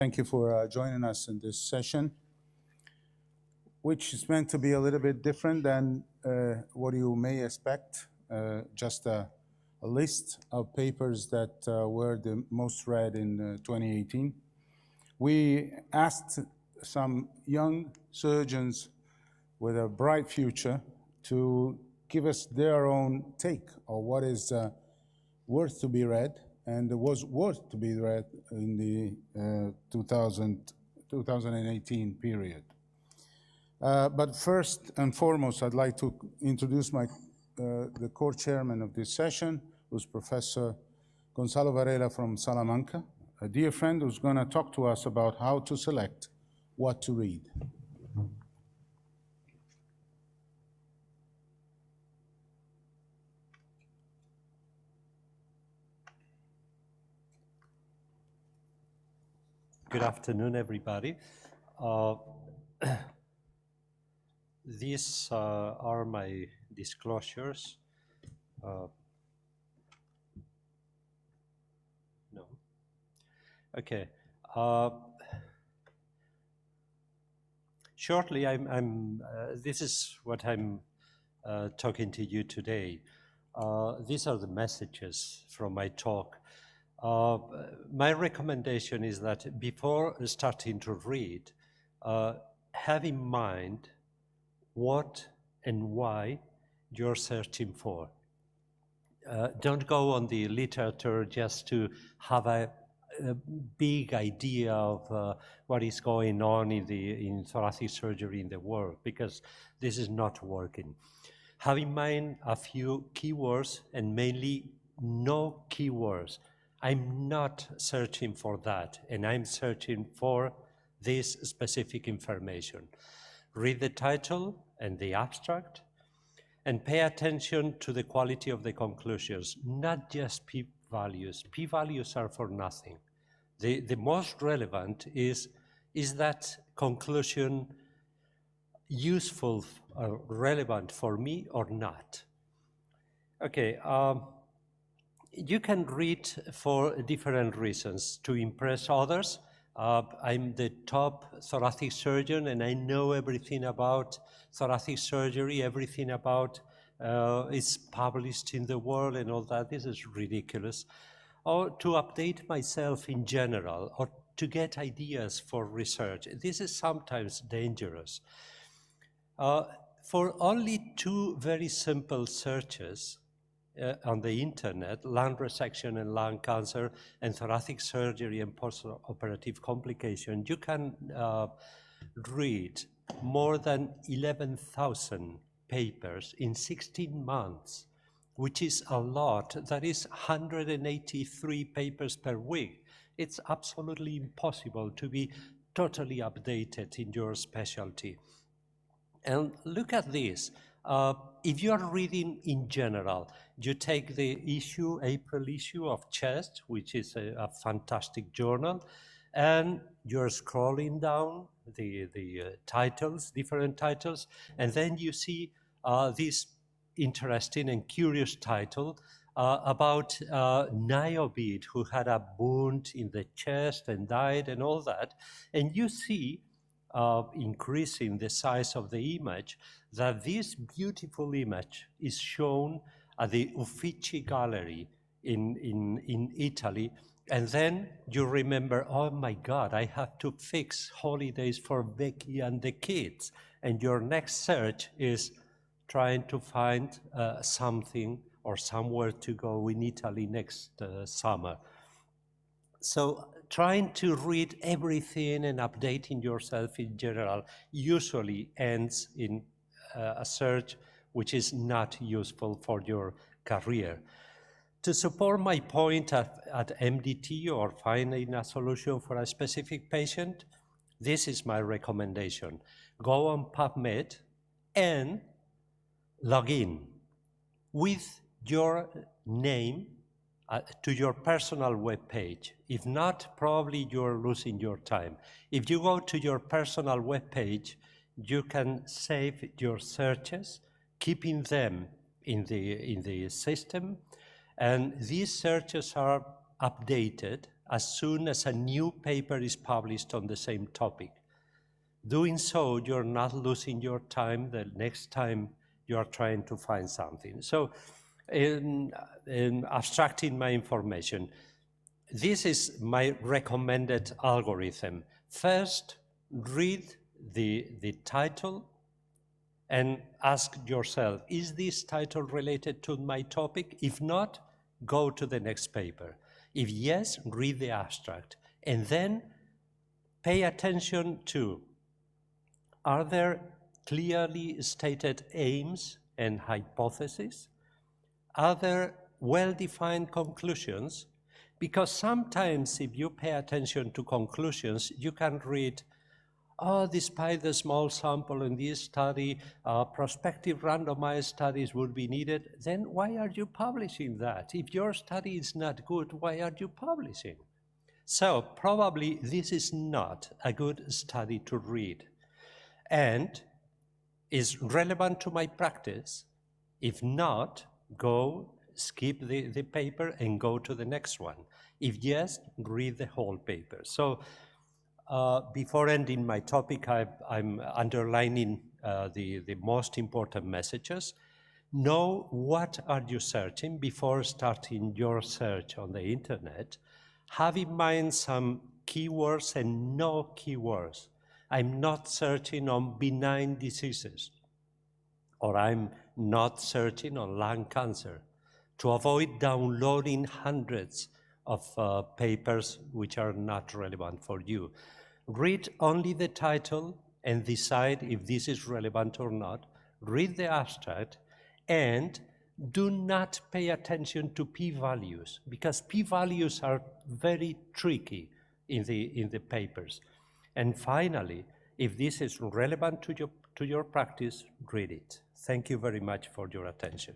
Thank you for joining us in this session, which is meant to be a little bit different than what you may expect, just a list of papers that were the most read in 2018. We asked some young surgeons with a bright future to give us their own take on what is worth to be read and was worth to be read in the 2018 period. But first and foremost, I'd like to introduce the co-chairman of this session, who's Professor Gonzalo Varela from Salamanca, a dear friend who's going to talk to us about how to select what to read. Good afternoon, everybody. These are my disclosures. No. Okay. Shortly, this is what I'm talking to you today. These are the messages from my talk. My recommendation is that before starting to read, have in mind what and why you're searching for. Don't go on the literature just to have a big idea of what is going on in thoracic surgery in the world, because this is not working. Have in mind a few keywords and mainly no keywords. I'm not searching for that, and I'm searching for this specific information. Read the title and the abstract, and pay attention to the quality of the conclusions, not just p-values. P-values are for nothing. The most relevant is that conclusion useful or relevant for me or not? Okay. You can read for different reasons. To impress others. I'm the top thoracic surgeon and I know everything about thoracic surgery, everything about is published in the world and all that. This is ridiculous. Or to update myself in general, or to get ideas for research. This is sometimes dangerous. For only two very simple searches, on the internet, lung resection and lung cancer and thoracic surgery and post-operative complication, you can read more than 11,000 papers in 16 months, which is a lot. That is 183 papers per week. It's absolutely impossible to be totally updated in your specialty. And look at this. If you are reading in general, you take the April issue of Chest, which is a fantastic journal, and you're scrolling down the titles, different titles, and then you see this interesting and curious title about Niobe, who had a wound in the chest and died and all that, and you see increasing the size of the image, that this beautiful image is shown at the Uffizi Gallery in Italy, and then you remember, oh my God, I have to fix holidays for Becky and the kids, and your next search is trying to find something or somewhere to go in Italy next summer. So trying to read everything and updating yourself in general usually ends in a search which is not useful for your career. To support my point at MDT or finding a solution for a specific patient, this is my recommendation. Go on PubMed and log in with your name to your personal web page. If not, probably you're losing your time. If you go to your personal web page, you can save your searches, keeping them in the system, and these searches are updated as soon as a new paper is published on the same topic. Doing so, you're not losing your time the next time you are trying to find something. So in abstracting my information, this is my recommended algorithm. First, read the title and ask yourself, is this title related to my topic? If not, go to the next paper. If yes, read the abstract. And then pay attention to, are there clearly stated aims and hypotheses? Are there well-defined conclusions? Because sometimes if you pay attention to conclusions, you can read, oh, despite the small sample in this study, prospective randomized studies would be needed. Then why are you publishing that? If your study is not good, why are you publishing? So probably this is not a good study to read and is relevant to my practice. If not, go skip the paper and go to the next one. If yes, read the whole paper. So before ending my topic, I'm underlining the most important messages. Know what are you searching before starting your search on the internet. Have in mind some keywords and no keywords. I'm not searching on benign diseases, or I'm not searching on lung cancer, to avoid downloading hundreds of papers which are not relevant for you. Read only the title and decide if this is relevant or not. Read the abstract and do not pay attention to p-values, because p-values are very tricky in the papers. And finally, if this is relevant to your practice, read it. Thank you very much for your attention.